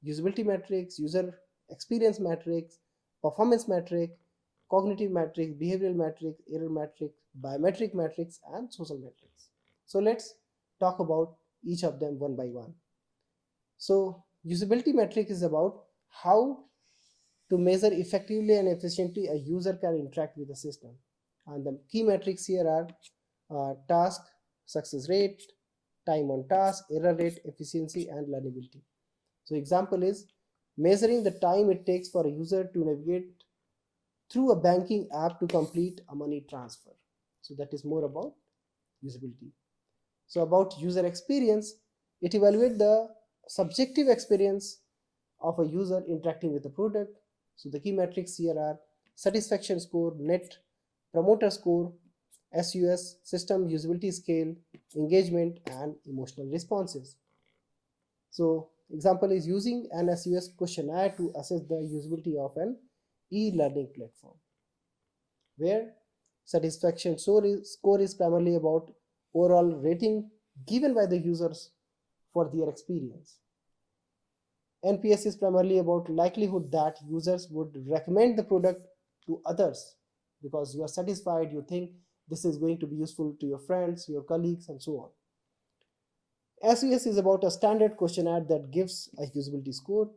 Usability metrics, user experience metrics, performance metric, cognitive metrics, behavioral metrics, error metrics, biometric metrics, and social metrics. So let's talk about each of them one by one. So usability metric is about how to measure effectively and efficiently a user can interact with the system. And the key metrics here are task success rate, time on task, error rate, efficiency, and learnability. So example is measuring the time it takes for a user to navigate through a banking app to complete a money transfer. So that is more about usability. So about user experience, it evaluates the subjective experience of a user interacting with the product. So the key metrics here are satisfaction score, net promoter score, SUS, system usability scale, engagement, and emotional responses. So example is using an SUS questionnaire to assess the usability of an e-learning platform, where satisfaction score is primarily about overall rating given by the users for their experience. NPS is primarily about likelihood that users would recommend the product to others because you are satisfied, you think this is going to be useful to your friends, your colleagues, and so on. SUS is about a standard questionnaire that gives a usability score.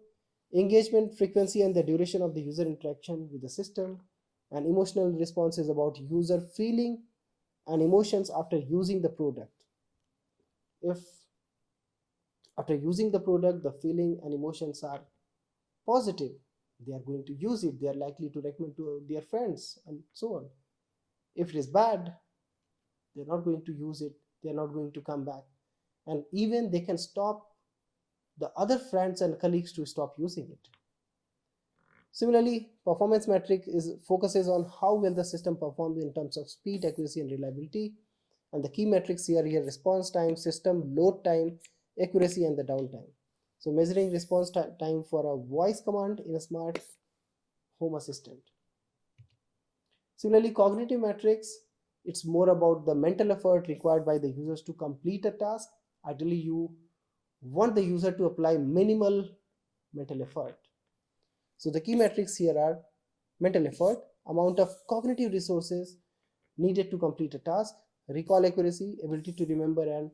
Engagement, frequency, and the duration of the user interaction with the system. And emotional response is about user feeling and emotions after using the product. If after using the product the feeling and emotions are positive, they are going to use it, they are likely to recommend to their friends and so on. If it is bad, they're not going to use it, they're not going to come back, and even they can stop the other friends and colleagues to stop using it. Similarly, performance metric focuses on how well the system performs in terms of speed, accuracy, and reliability. And the key metrics here are response time, system load time, accuracy, and the downtime. So measuring response time for a voice command in a smart home assistant. Similarly, cognitive metrics, it's more about the mental effort required by the users to complete a task. Ideally, you want the user to apply minimal mental effort. So the key metrics here are mental effort, amount of cognitive resources needed to complete a task, recall accuracy, ability to remember and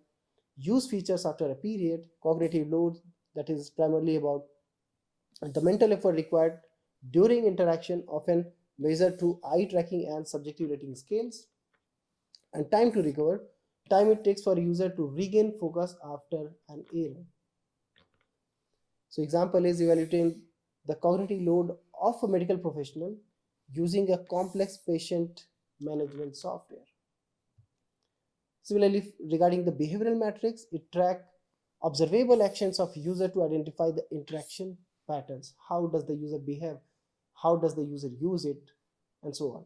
use features after a period, cognitive load, that is primarily about the mental effort required during interaction, often measured through eye tracking and subjective rating scales, and time to recover, time it takes for a user to regain focus after an error. So example is evaluating the cognitive load of a medical professional using a complex patient management software. Similarly, regarding the behavioral metrics, it tracks observable actions of user to identify the interaction patterns. How does the user behave? How does the user use it? And so on.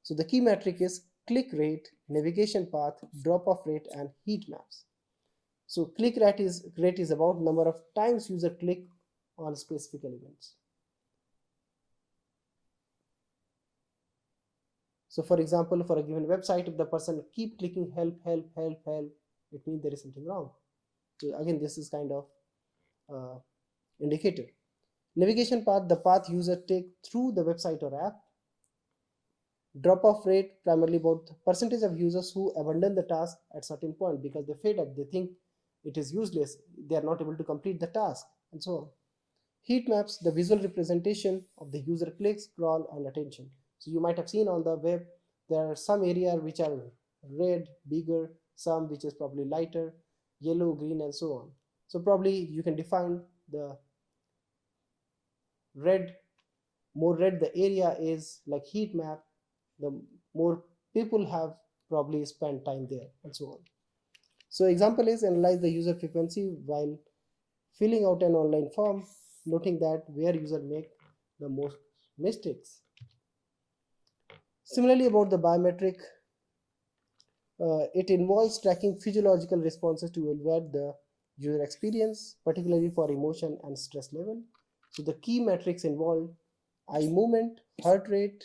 So the key metric is click rate, navigation path, drop-off rate, and heat maps. So click rate is about number of times user click on specific elements. So for example, for a given website, if the person keep clicking help, help, help, help, it means there is something wrong. So again, this is kind of indicator. Navigation path, the path user take through the website or app. Drop-off rate, primarily about percentage of users who abandon the task at certain point because they fed up, they think it is useless, they are not able to complete the task, and so on. Heat maps, the visual representation of the user click, scroll, and attention. So you might have seen on the web, there are some areas which are red, bigger, some which is probably lighter, yellow, green, and so on. So probably you can define the red, more red the area is, like heat map, the more people have probably spent time there, and so on. So example is analyze the user frequency while filling out an online form, noting that where user make the most mistakes. Similarly, about the biometric, it involves tracking physiological responses to evaluate the user experience, particularly for emotion and stress level. So the key metrics involve eye movement, heart rate,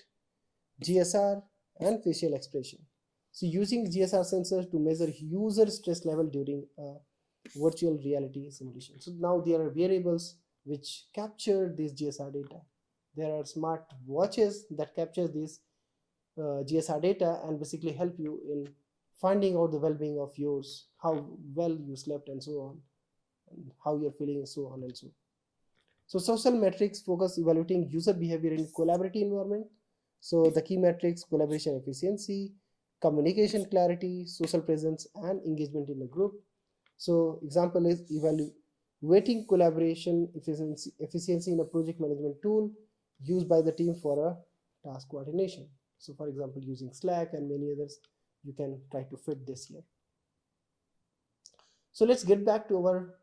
GSR, and facial expression. So using GSR sensors to measure user stress level during a virtual reality simulation. So now there are variables which capture this GSR data. There are smart watches that capture this GSR data and basically help you in finding out the well-being of yours, how well you slept, and so on, and how you're feeling, and so on and so. So social metrics focus evaluating user behavior in collaborative environment. So the key metrics: collaboration efficiency, communication clarity, social presence, and engagement in a group. So example is evaluating collaboration efficiency in a project management tool used by the team for a task coordination. So for example, using Slack and many others, you can try to fit this here. So let's get back to our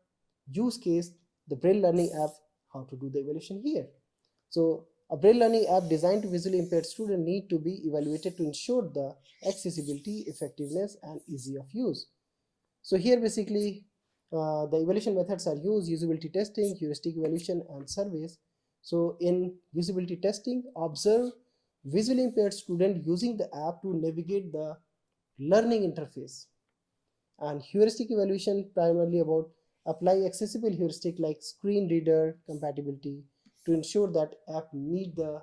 use case, the Braille Learning app, how to do the evaluation here. So a Braille Learning app designed to visually impaired students need to be evaluated to ensure the accessibility, effectiveness, and ease of use. So here basically the evaluation methods are used: usability testing, heuristic evaluation, and surveys. So in usability testing, observe visually impaired student using the app to navigate the learning interface. And heuristic evaluation primarily about apply accessible heuristic like screen reader compatibility to ensure that app meet the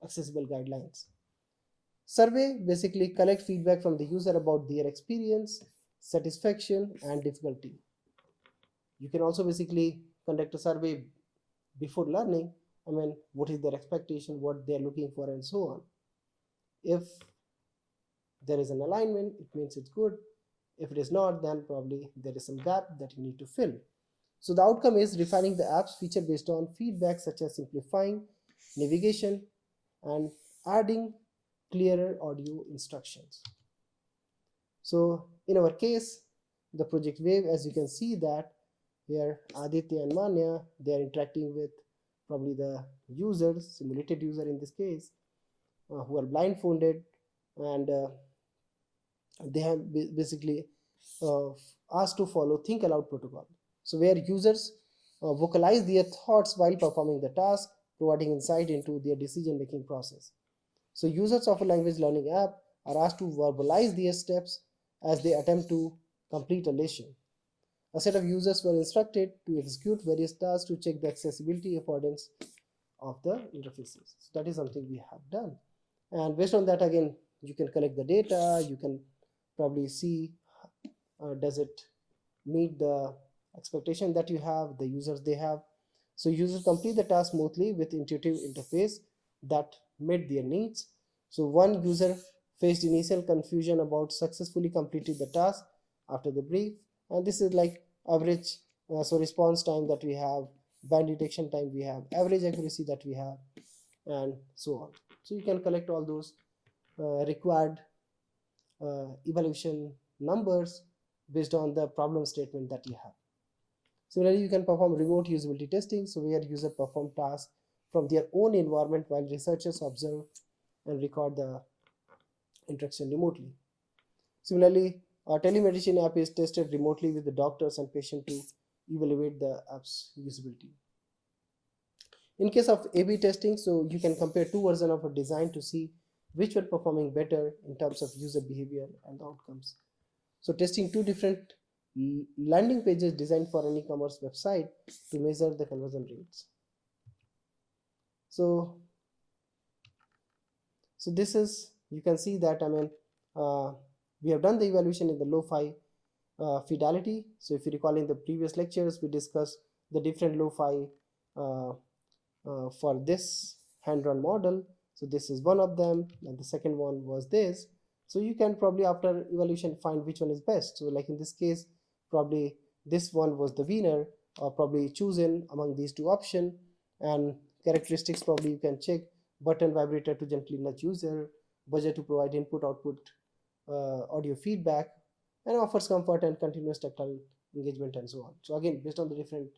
accessible guidelines. Survey basically collect feedback from the user about their experience, satisfaction, and difficulty. You can also basically conduct a survey before learning, what is their expectation, what they're looking for, and so on. If there is an alignment, it means it's good. If it is not, then probably there is some gap that you need to fill. So the outcome is refining the app's feature based on feedback, such as simplifying navigation and adding clearer audio instructions. So in our case, the project Wave, as you can see that here Aditya and Manya, they are interacting with probably the users, simulated user in this case, who are blindfolded, and they have basically asked to follow Think Aloud protocol. So where users vocalize their thoughts while performing the task, providing insight into their decision-making process. So users of a language learning app are asked to verbalize their steps as they attempt to complete a lesson. A set of users were instructed to execute various tasks to check the accessibility affordance of the interfaces. So that is something we have done. And based on that, again, you can collect the data, you can probably see does it meet the expectation that you have, the users they have. So users complete the task smoothly with intuitive interface that met their needs. So one user faced initial confusion about successfully completed the task after the brief, and this is like average so response time that we have, band detection time we have, average accuracy that we have, and so on. So you can collect all those required evaluation numbers based on the problem statement that you have. Similarly, you can perform remote usability testing, so where users perform tasks from their own environment while researchers observe and record the interaction remotely. Similarly, our telemedicine app is tested remotely with the doctors and patient to evaluate the app's usability. In case of A/B testing, so you can compare two versions of a design to see which were performing better in terms of user behavior and outcomes. So testing two different landing pages designed for an e-commerce website to measure the conversion rates. So this is, you can see that we have done the evaluation in the lo-fi fidelity. So if you recall, in the previous lectures we discussed the different lo-fi for this hand-run model. So this is one of them, and the second one was this. So you can probably after evaluation find which one is best. So like in this case, probably this one was the winner, or probably chosen among these two options. And characteristics, probably you can check button vibrator to gently nudge user, budget to provide input output audio feedback, and offers comfort and continuous tactile engagement, and so on. So again, based on the different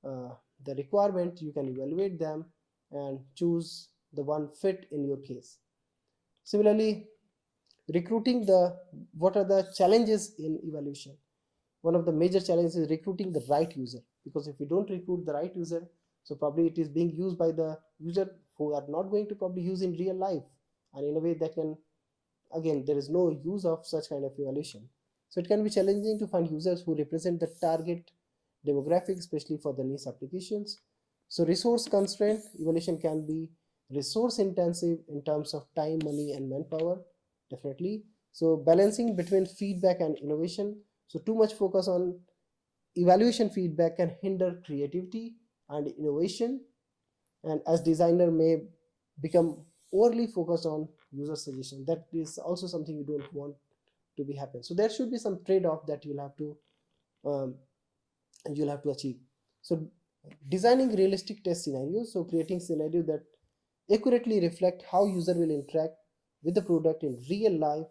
the requirement, you can evaluate them and choose the one fit in your case. Similarly, recruiting what are the challenges in evaluation? One of the major challenges is recruiting the right user, because if you don't recruit the right user, so probably it is being used by the user who are not going to probably use in real life, and in a way that can, again, there is no use of such kind of evaluation. So it can be challenging to find users who represent the target demographic, especially for the niche applications. So resource constraint evaluation can be resource intensive in terms of time, money, and manpower, definitely. So balancing between feedback and innovation. So too much focus on evaluation feedback can hinder creativity and innovation, and as designer may become overly focused on user suggestion. That is also something you don't want to be happen. So there should be some trade-off that you'll have to achieve. So designing realistic test scenarios, so creating scenarios that accurately reflect how user will interact with the product in real life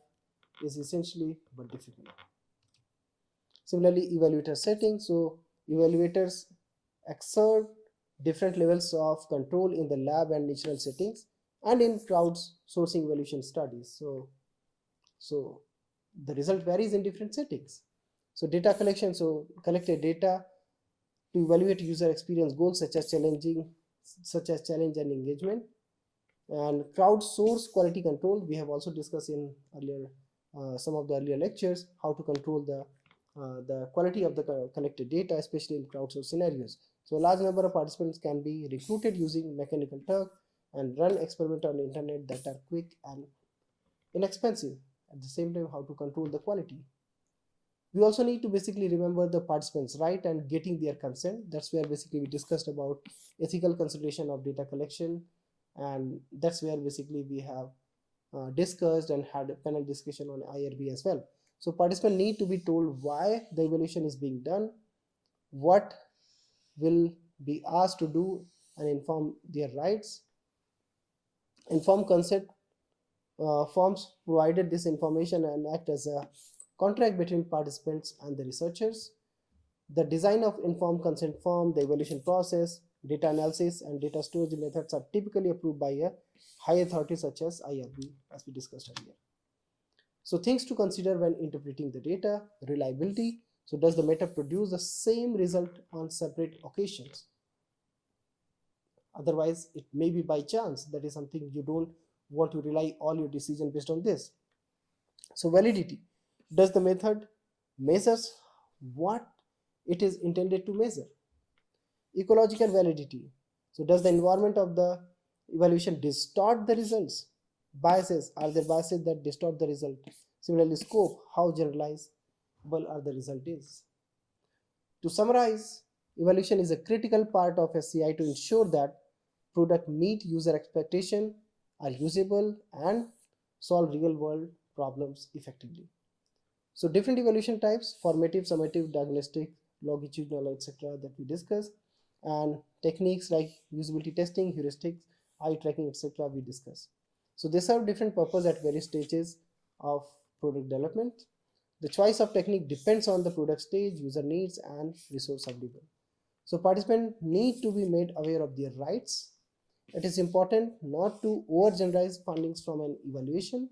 is essentially but difficult. Similarly, evaluator settings, so evaluators exert different levels of control in the lab and natural settings and in crowdsourcing evaluation studies. So the result varies in different settings. So data collection, so collected data to evaluate user experience goals such as challenge and engagement. And crowdsource quality control, we have also discussed in earlier some of the earlier lectures how to control the quality of the collected data, especially in crowdsource scenarios. So a large number of participants can be recruited using Mechanical Turk and run experiments on the internet that are quick and inexpensive. At the same time, how to control the quality. We also need to basically remember the participants' right and getting their consent. That's where basically we discussed about ethical consideration of data collection, and that's where basically we have discussed and had a panel discussion on IRB as well. So participants need to be told why the evaluation is being done, what will be asked to do, and inform their rights. Informed consent forms provided this information and act as a contract between participants and the researchers. The design of informed consent form, the evaluation process, data analysis, and data storage methods are typically approved by a high authority such as IRB, as we discussed earlier. So things to consider when interpreting the data: reliability. So does the method produce the same result on separate occasions? Otherwise, it may be by chance. That is something you don't want to rely all your decision based on this. So validity. Does the method measures what it is intended to measure? Ecological validity. So does the environment of the evaluation distort the results? Biases. Are there biases that distort the result? Similarly, scope. How generalizable are the result is? To summarize, evaluation is a critical part of SCI to ensure that product meet user expectation, are usable, and solve real-world problems effectively. So different evaluation types: formative, summative, diagnostic, longitudinal, etc. that we discussed, and techniques like usability testing, heuristics, eye tracking, etc. we discussed. So they serve different purposes at various stages of product development. The choice of technique depends on the product stage, user needs, and resource available. So participants need to be made aware of their rights. It is important not to overgeneralize findings from an evaluation.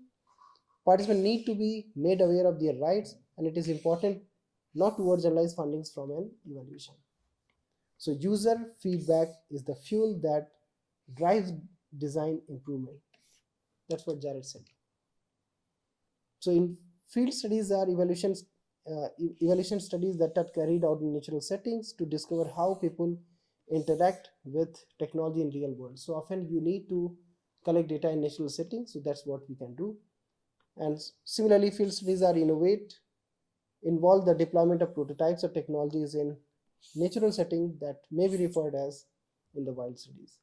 Participants need to be made aware of their rights, and it is important not to overgeneralize findings from an evaluation. So user feedback is the fuel that drives design improvement. That's what Jared said. So in field studies are evaluation studies that are carried out in natural settings to discover how people interact with technology in real world. So often you need to collect data in natural settings, so that's what we can do. And similarly, field studies are involve the deployment of prototypes of technologies in natural setting that may be referred as in the wild studies.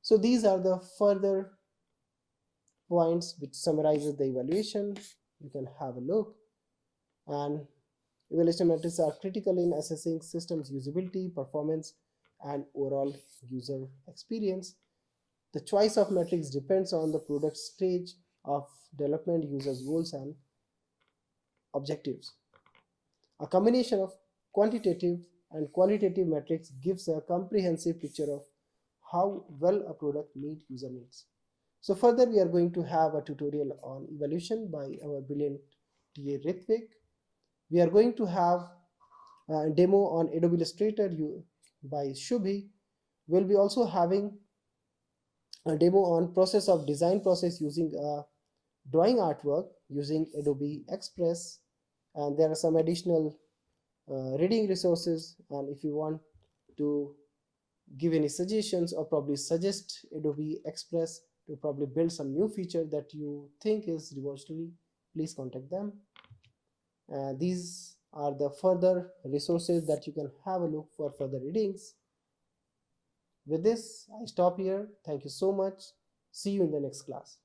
So these are the further points which summarizes the evaluation. You can have a look. And evaluation metrics are critical in assessing systems usability, performance, and overall user experience. The choice of metrics depends on the product stage of development, users' goals, and objectives. A combination of quantitative and qualitative metrics gives a comprehensive picture of how well a product meets user needs. So further, we are going to have a tutorial on evaluation by our brilliant TA Ritvik. We are going to have a demo on Adobe Illustrator by Shubhi. We'll be also having a demo on process of design process using a drawing artwork using Adobe Express, and there are some additional reading resources, and if you want to give any suggestions or probably suggest Adobe Express to probably build some new feature that you think is revolutionary, please contact them. These are the further resources that you can have a look for further readings. With this, I stop here. Thank you so much. See you in the next class.